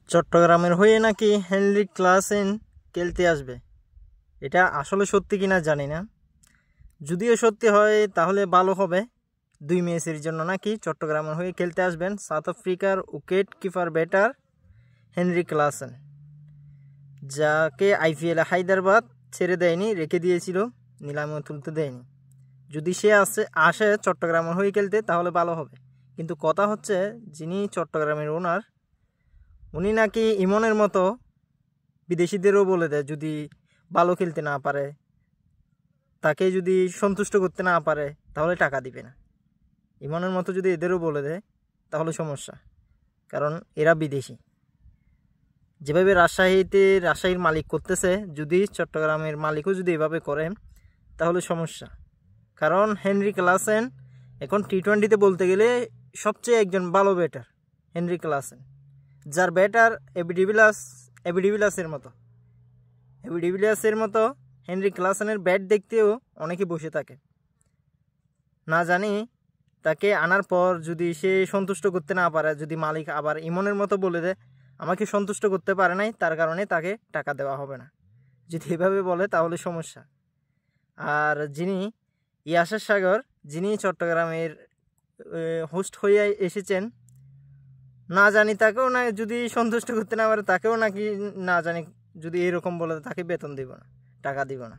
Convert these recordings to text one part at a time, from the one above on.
চট্টগ্রামের হয়ে নাকি হেনরিক ক্লাসেন খেলতে আসবে। এটা আসলে সত্যি কিনা জানি না। যদিও সত্যি হয় তাহলে ভালো হবে। 2 ম্যাচের জন্য নাকি চট্টগ্রামের হয়ে খেলতে আসবেন সাউথ আফ্রিকার wicket keeper batter Heinrich Klaasen, যাকে আইপিএলে হায়দ্রাবাদ ছেড়ে দেয়নি, রেখে দিয়েছিল, নিলামে তুলতে দেয়নি। যদি সে আসে চট্টগ্রামের হয়ে খেলতে তাহলে ভালো হবে। কিন্তু কথা হচ্ছে, যিনি চট্টগ্রামের ওনার, উনি নাকি ইমনের মতো বিদেশিদেরও বলে দেয়, যদি ভালো খেলতে না পারে, তাকে যদি সন্তুষ্ট করতে না পারে তাহলে টাকা দিবে না। ইমনের মতো যদি এদেরও বলে দেয় তাহলে সমস্যা, কারণ এরা বিদেশি। যেভাবে রাজশাহীর মালিক করতেছে, যদি চট্টগ্রামের মালিকও যদি এভাবে করে তাহলে সমস্যা। কারণ হেনরিক ক্লাসেন এখন টি-20তে বলতে গেলে সবচেয়ে একজন ভালো ব্যাটার। হেনরিক ক্লাসেন, যার ব্যাটার এবি ডিভিলিয়ার্সের মতো হেনরিক ক্লাসেনের ব্যাট দেখতেও অনেকে বসে থাকে। না জানি তাকে আনার পর যদি সে সন্তুষ্ট করতে না পারে, যদি মালিক আবার ইমনের মতো বলে দেয় আমাকে সন্তুষ্ট করতে পারে নাই, তার কারণে তাকে টাকা দেওয়া হবে না, যদি এভাবে বলে তাহলে সমস্যা। আর যিনি ইয়াসার সাগর, যিনি চট্টগ্রামের হোস্ট হয়ে এসেছেন, না জানি তাকেও না, যদি সন্তুষ্ট করতে না পারে তাকেও নাকি না জানি, যদি এরকম বলে তাকে বেতন দিব না, টাকা দিব না।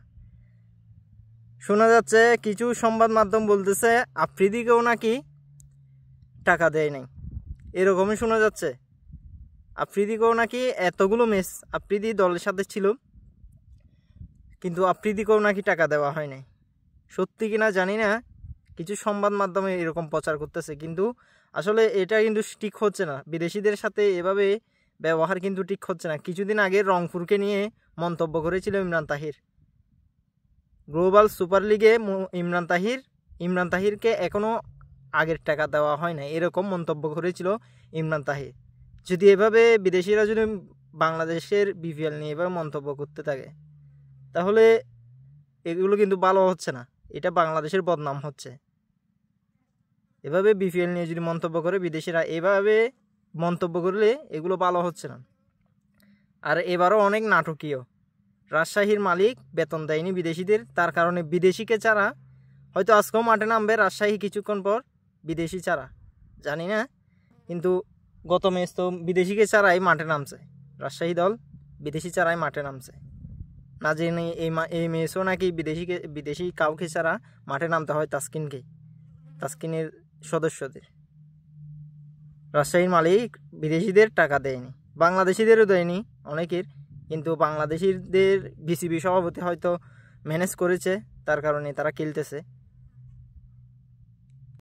শোনা যাচ্ছে কিছু সংবাদ মাধ্যম বলতেছে আফ্রিদিকেও নাকি টাকা দেয় নাই, এরকমই শোনা যাচ্ছে। আফ্রিদিকেও নাকি এতগুলো ম্যাচ আফ্রিদি দলের সাথে ছিল, কিন্তু আফ্রিদিকেও নাকি টাকা দেওয়া হয় নাই। সত্যি কিনা জানি না, কিছু সংবাদ মাধ্যমে এরকম প্রচার করতেছে, কিন্তু আসলে এটা কিন্তু ঠিক হচ্ছে না। বিদেশিদের সাথে এভাবে ব্যবহার কিন্তু ঠিক হচ্ছে না। কিছুদিন আগে রংপুরকে নিয়ে মন্তব্য করেছিল ইমরান তাহির। গ্লোবাল সুপার লিগে ইমরান তাহিরকে এখনও আগের টাকা দেওয়া হয় না, এরকম মন্তব্য করেছিল ইমরান তাহির। যদি এভাবে বিদেশিরা যদি বাংলাদেশের বিপিএল নিয়ে এভাবে মন্তব্য করতে থাকে তাহলে এগুলো কিন্তু ভালো হচ্ছে না, এটা বাংলাদেশের বদনাম হচ্ছে। এভাবে বিপিএল নিয়ে যদি মন্তব্য করে বিদেশিরা, এভাবে মন্তব্য করলে এগুলো ভালো হচ্ছে না। আর এবারও অনেক নাটকীয়। রাজশাহীর মালিক বেতন দেয়নি বিদেশিদের, তার কারণে বিদেশিকে ছাড়া, হয়তো আজকেও মাঠে নামবে রাজশাহী কিছুক্ষণ পর, বিদেশি ছাড়া জানি না, কিন্তু গত ম্যাচ তো বিদেশিকে ছাড়াই মাঠে নামছে রাজশাহী দল, বিদেশি ছাড়াই মাঠে নামছে। না জেনে এই ম্যাচও নাকি বিদেশি কাউকে ছাড়া মাঠে নামতে হয় তাসকিনের সদস্যদের। রাজশাহীর মালিক বিদেশিদের টাকা দেয়নি, বাংলাদেশিদেরও দেয়নি অনেকের, কিন্তু বাংলাদেশিদের বিসিবি সভাপতি হয়তো ম্যানেজ করেছে, তার কারণে তারা খেলতেছে।